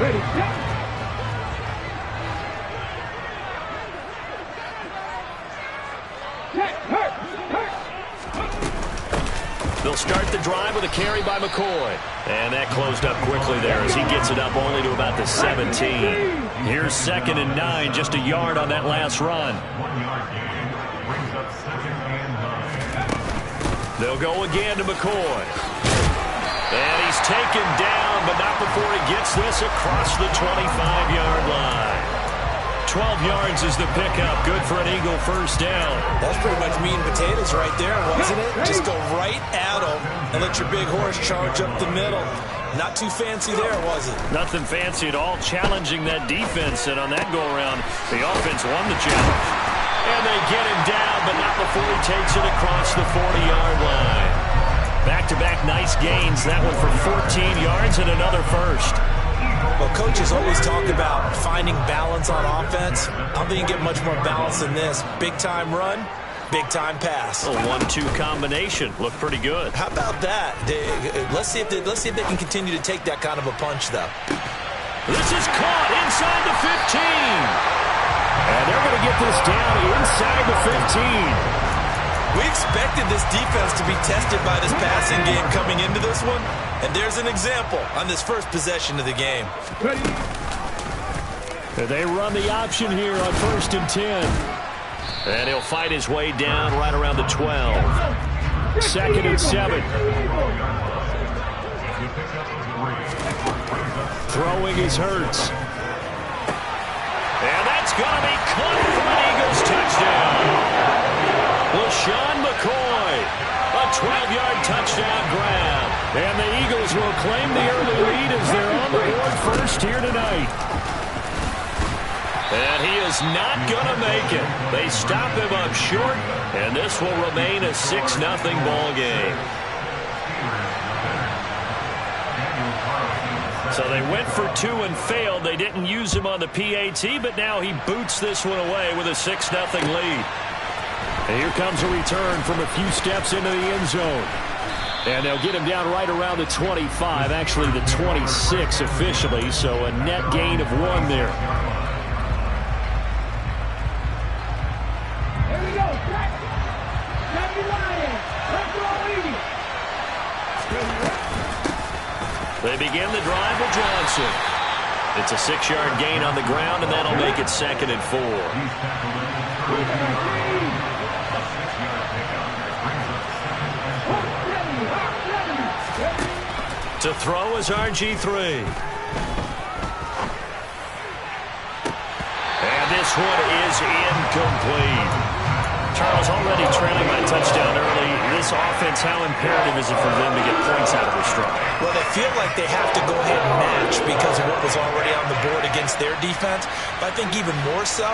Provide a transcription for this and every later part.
They'll start the drive with a carry by McCoy. And that closed up quickly there as he gets it up only to about the 17. Here's 2nd and 9, just a yard on that last run. They'll go again to McCoy. And he's taken down, but not before he gets this across the 25-yard line. 12 yards is the pickup. Good for an Eagle first down. That's pretty much meat and potatoes right there, wasn't it? Just go right at them and let your big horse charge up the middle. Not too fancy there, was it? Nothing fancy at all. Challenging that defense, and on that go-around, the offense won the challenge. And they get him down, but not before he takes it across the 40-yard line. Back-to-back nice gains. That one for 14 yards and another first. Well, coaches always talk about finding balance on offense. I don't think you get much more balance than this. Big-time run, big-time pass. A 1-2 combination. Looked pretty good. How about that? Let's see if they can continue to take that kind of a punch, though. This is caught inside the 15. And they're going to get this down inside the 15. We expected this defense to be tested by this passing game coming into this one, and there's an example on this first possession of the game. They run the option here on 1st and 10. And he'll fight his way down right around the 12. 2nd and 7. Throwing is Hurts. And that's going to be caught for an Eagles touchdown. LeSean McCoy, a 12-yard touchdown grab. And the Eagles will claim the early lead as they're on the board first here tonight. And he is not going to make it. They stop him up short, and this will remain a 6-0 ball game. So they went for 2 and failed. They didn't use him on the PAT, but now he boots this one away with a 6-0 lead. And here comes a return from a few steps into the end zone. And they'll get him down right around the 25, actually the 26 officially, so a net gain of 1 there. Here we go, Jack. They begin the drive with Johnson. It's a 6-yard gain on the ground, and that'll make it 2nd and 4. To throw is RG3. And this one is incomplete. Charles, already trailing by touchdown early. This offense, how imperative is it for them to get points out of their stride? Well, they feel like they have to go ahead and match because of what was already on the board against their defense. But I think even more so,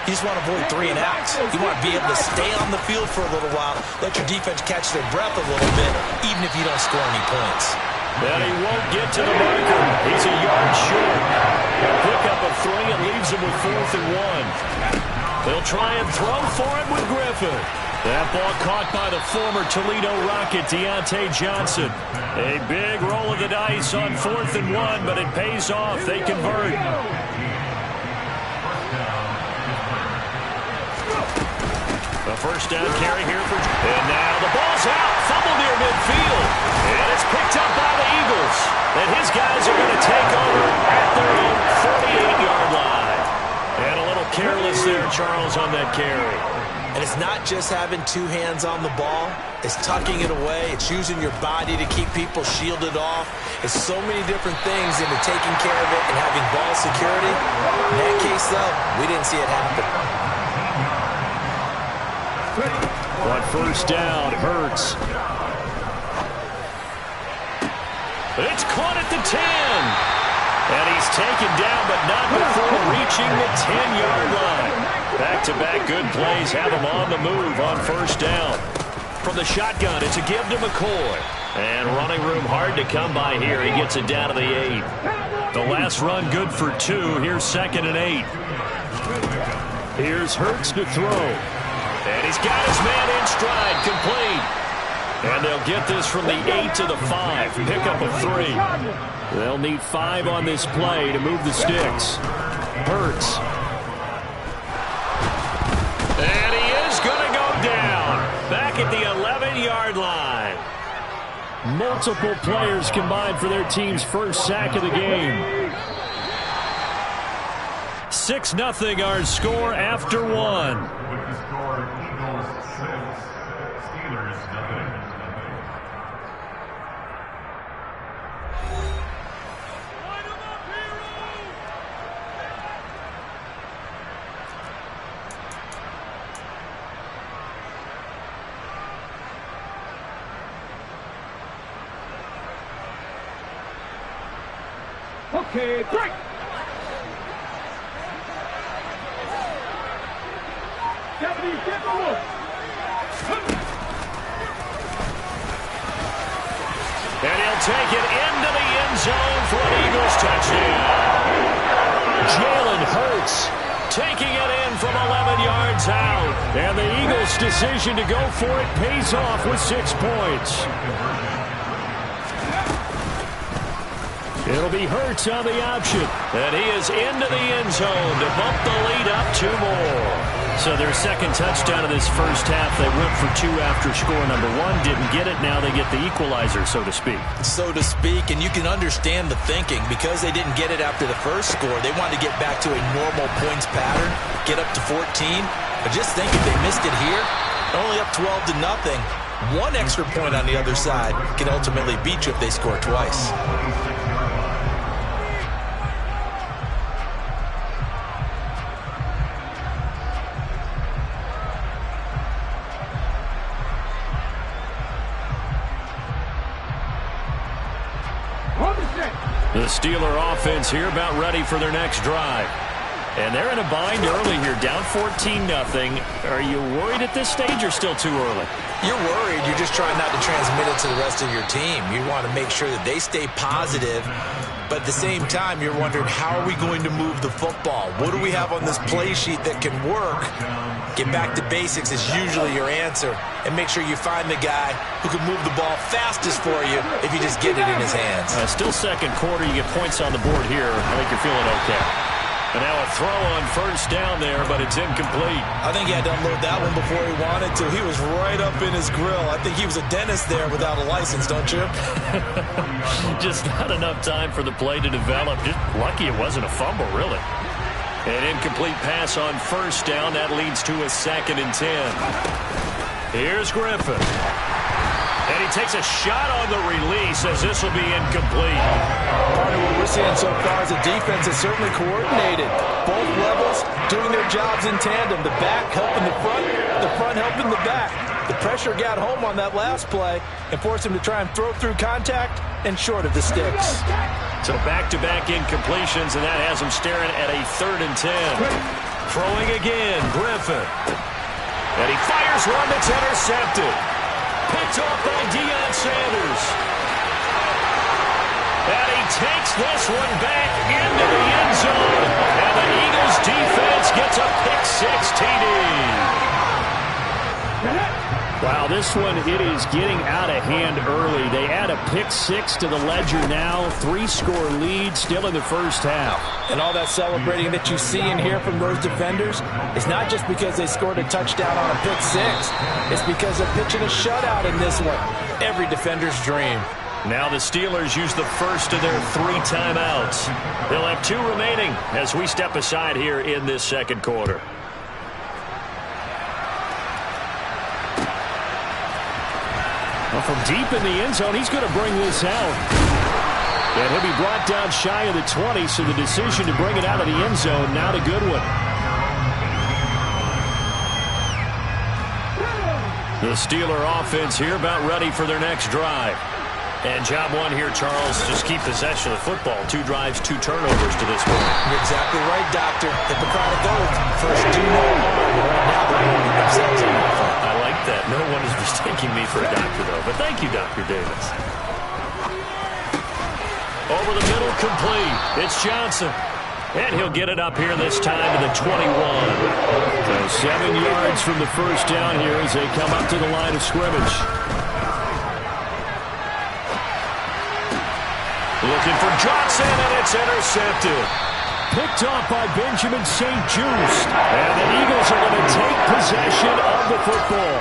you just want to avoid 3 and outs. You want to be able to stay on the field for a little while, let your defense catch their breath a little bit, even if you don't score any points. And he won't get to the marker. He's a yard short. A pickup of 3 and leaves him with 4th and 1. They'll try and throw for it with Griffin. That ball caught by the former Toledo Rocket, Deontay Johnson. A big roll of the dice on 4th and 1, but it pays off. They convert. A first down carry here for... And now the ball's out. Fumble near midfield. And it's picked up by the Eagles. And his guys are going to take over at their own 48-yard line. And a little careless there, Charles, on that carry. And it's not just having 2 hands on the ball. It's tucking it away. It's using your body to keep people shielded off. It's so many different things into taking care of it and having ball security. In that case, though, we didn't see it happen. On first down, Hurts. It's caught at the 10. And he's taken down, but not before reaching the 10-yard line. Back-to-back good plays have him on the move on first down. From the shotgun, it's a give to McCoy. And running room hard to come by here. He gets it down to the 8. The last run good for 2. Here's 2nd and 8. Here's Hurts to throw. And he's got his man in stride, complete. And they'll get this from the 8 to the 5. Pickup of 3. They'll need 5 on this play to move the sticks. Hurts. And he is going to go down. Back at the 11-yard line. Multiple players combined for their team's first sack of the game. 6-0 our score after 1. With the score, Eagles 6, Steelers 0. Okay, break! And he'll take it into the end zone for an Eagles touchdown. Jalen Hurts taking it in from 11 yards out. And the Eagles' decision to go for it pays off with 6 points. It'll be Hurts on the option. And he is into the end zone to bump the lead up 2 more. So their second touchdown of this first half. They went for 2 after score number 1. Didn't get it. Now they get the equalizer, so to speak. So to speak, and you can understand the thinking. Because they didn't get it after the first score, they wanted to get back to a normal points pattern, get up to 14. But just think if they missed it here, only up 12-0. 1 extra point on the other side can ultimately beat you if they score twice. The Steeler offense here about ready for their next drive. And they're in a bind early here, down 14-0. Are you worried at this stage or still too early? You're worried. You're just trying not to transmit it to the rest of your team. You want to make sure that they stay positive. But at the same time, you're wondering, how are we going to move the football? What do we have on this play sheet that can work? Get back to basics is usually your answer. And make sure you find the guy who can move the ball fastest for you if you just get it in his hands. Still second quarter. You get points on the board here. I think you're feeling okay. And now a throw on first down there, but it's incomplete. I think he had to unload that one before he wanted to. He was right up in his grill. I think he was a dentist there without a license, don't you? Just not enough time for the play to develop. Just lucky it wasn't a fumble, really. An incomplete pass on first down. That leads to a 2nd and 10. Here's Griffin. And he takes a shot on the release as this will be incomplete. Part of what we're seeing so far is the defense is certainly coordinated. Both levels doing their jobs in tandem. The back helping the front helping the back. The pressure got home on that last play and forced him to try and throw through contact and short of the sticks. So back-to-back incompletions, and that has him staring at a 3rd and 10. Throwing again, Griffin. And he fires one that's intercepted. Picked off by Deion Sanders. And he takes this one back into the end zone. And the Eagles defense gets a pick-6 TD. Wow, this one, it is getting out of hand early. They add a pick-6 to the ledger now. 3-score lead still in the first half. And all that celebrating that you see and hear from those defenders is not just because they scored a touchdown on a pick-6. It's because they're pitching a shutout in this one. Every defender's dream. Now the Steelers use the first of their 3 timeouts. They'll have 2 remaining as we step aside here in this second quarter. Well, from deep in the end zone, he's going to bring this out. And he'll be brought down shy of the 20, so the decision to bring it out of the end zone, not a good one. The Steeler offense here about ready for their next drive. And job 1 here, Charles, just keep possession of the football. 2 drives, 2 turnovers to this point. You're exactly right, Doctor. Hippocratic oath. First, do no harm. Right now, they're warming themselves up. I like that. No one is mistaking me for a doctor, though. But thank you, Dr. Davis. Over the middle, complete. It's Johnson. And he'll get it up here this time to the 21. So 7 yards from the first down here as they come up to the line of scrimmage. looking for Johnson, and it's intercepted. Picked off by Benjamin St-Juste. And the Eagles are going to take possession of the football.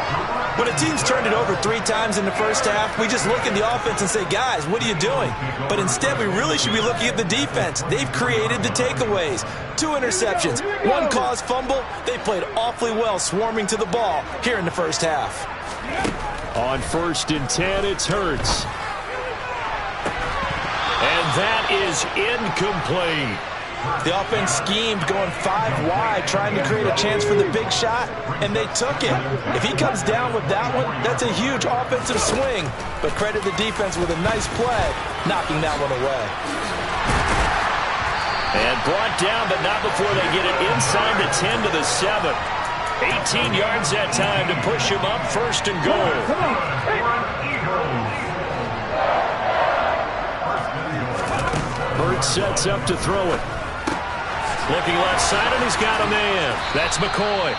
When a team's turned it over 3 times in the first half, we just look at the offense and say, guys, what are you doing? But instead, we really should be looking at the defense. They've created the takeaways. 2 interceptions, 1 caused fumble. They played awfully well swarming to the ball here in the first half. On 1st and 10, it's Hurts. And that is incomplete. The offense schemed going 5 wide, trying to create a chance for the big shot, and they took it. If he comes down with that one, that's a huge offensive swing. But credit the defense with a nice play, knocking that one away. And brought down, but not before they get it inside the 10 to the 7. 18 yards that time to push him up 1st and goal. Hurts sets up to throw it. Looking left side, and he's got a man. That's McCoy.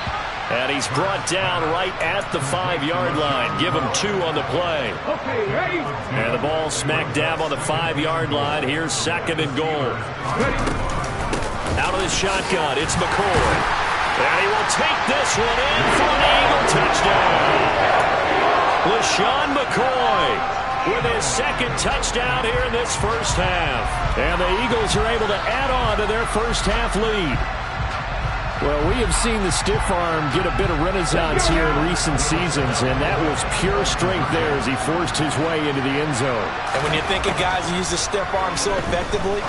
And he's brought down right at the 5-yard line. Give him 2 on the play. And the ball smack dab on the 5-yard line. Here's 2nd and goal. Out of the shotgun, it's McCoy. And he will take this one in for an Eagle touchdown. LeSean McCoy with his 2nd touchdown here in this first half. And the Eagles are able to add on to their first half lead. Well, we have seen the stiff arm get a bit of renaissance here in recent seasons, and that was pure strength there as he forced his way into the end zone. And when you think of guys who use the stiff arm so effectively,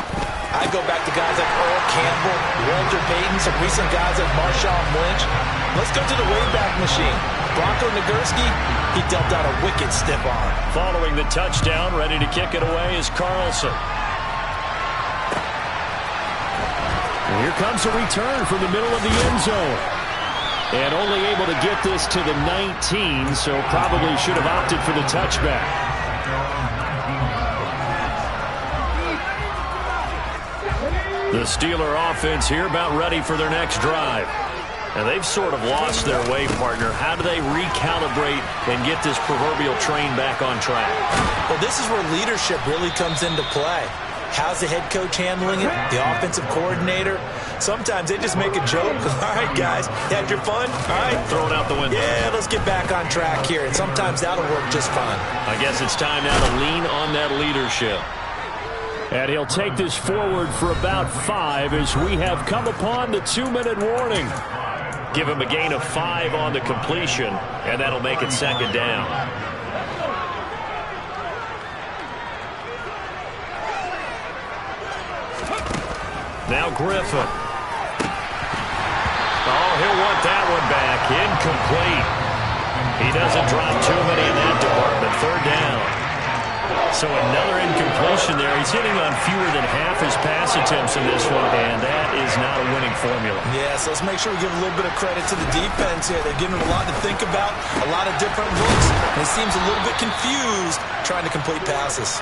I go back to guys like Earl Campbell, Walter Payton, some recent guys like Marshawn Lynch. Let's go to the Wayback Machine. Bronco Nagurski, he dealt out a wicked stiff arm. Following the touchdown, ready to kick it away is Carlson. And here comes a return from the middle of the end zone. And only able to get this to the 19, so probably should have opted for the touchback. The Steeler offense here about ready for their next drive. And they've sort of lost their way, partner. How do they recalibrate and get this proverbial train back on track? Well, this is where leadership really comes into play. How's the head coach handling it? The offensive coordinator? Sometimes they just make a joke. All right, guys, you had your fun? All right. Throw it out the window. Yeah, let's get back on track here. And sometimes that'll work just fine. I guess it's time now to lean on that leadership. And he'll take this forward for about 5 as we have come upon the 2-minute warning. Give him a gain of 5 on the completion, and that'll make it 2nd down. Now Griffin. Oh, he'll want that one back. Incomplete. He doesn't drop too many in that department. 3rd down. So another incompletion there. He's hitting on fewer than half his pass attempts in this one, and that is not a winning formula. Yeah, so let's make sure we give a little bit of credit to the defense here. They're giving him a lot to think about, a lot of different looks, and he seems a little bit confused trying to complete passes.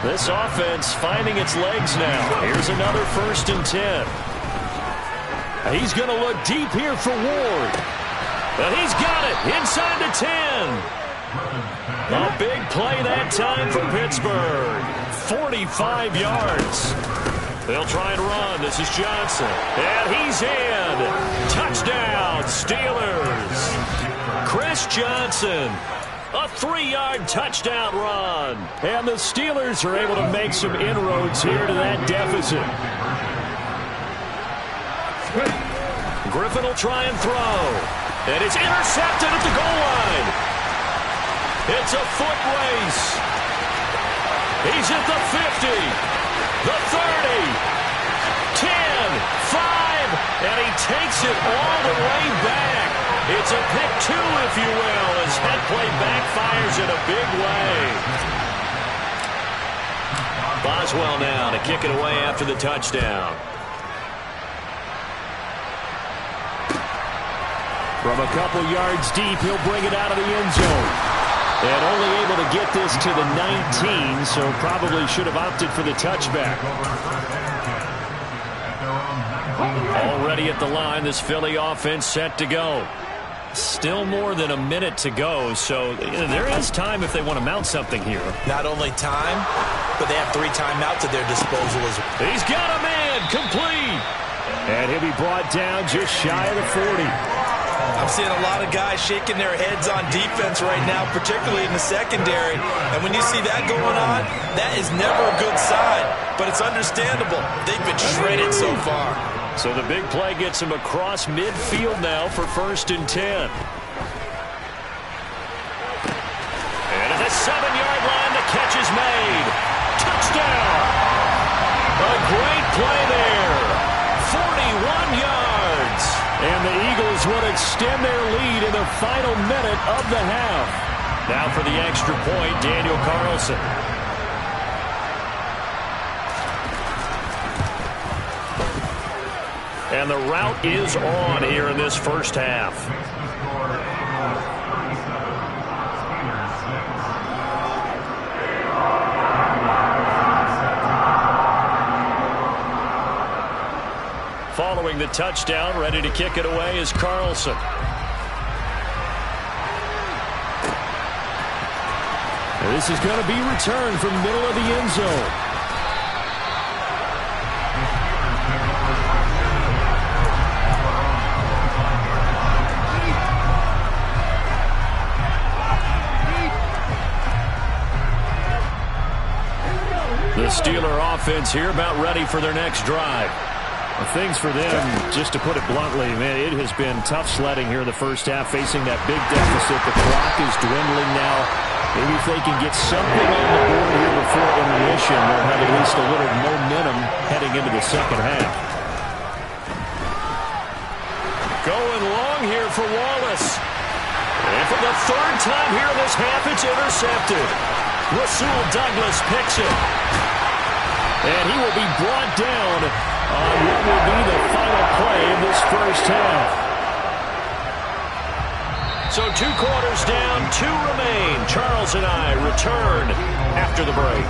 This offense finding its legs now. Here's another 1st and 10. He's going to look deep here for Ward. And he's got it inside the 10. A big play that time for Pittsburgh. 45 yards. They'll try and run. This is Johnson. And he's in. Touchdown, Steelers. Chris Johnson. A 3-yard touchdown run. And the Steelers are able to make some inroads here to that deficit. Griffin will try and throw. And it's intercepted at the goal line. It's a foot race. He's at the 50, the 30, 10, 5, and he takes it all the way back. It's a pick 2, if you will, as that play backfires in a big way. Boswell now to kick it away after the touchdown. From a couple yards deep, he'll bring it out of the end zone. And only able to get this to the 19, so probably should have opted for the touchback. Already at the line, this Philly offense set to go. Still more than a minute to go, so there is time if they want to mount something here. Not only time, but they have 3 timeouts at their disposal as well. He's got a man, complete. And he'll be brought down just shy of the 40. I'm seeing a lot of guys shaking their heads on defense right now, particularly in the secondary. And when you see that going on, that is never a good sign. But it's understandable. They've been shredded so far. So the big play gets him across midfield now for 1st and 10. And at the 7-yard line, the catch is made. Touchdown! A great play there. 41 yards. And the Eagles will extend their lead in the final minute of the half. Now for the extra point, Daniel Carlson. And the route is on here in this first half. Following the touchdown, ready to kick it away is Carlson. And this is going to be returned from middle of the end zone. The Steeler offense here about ready for their next drive. Things for them, just to put it bluntly, man, it has been tough sledding here in the first half, facing that big deficit. The clock is dwindling now. Maybe if they can get something on the board here before intermission, they'll have at least a little momentum heading into the second half. Going long here for Wallace. And for the 3rd time here in this half, it's intercepted. Rasul Douglas picks it. And he will be brought down on what will be the final play in this first half. So 2 quarters down, 2 remain. Charles and I return after the break.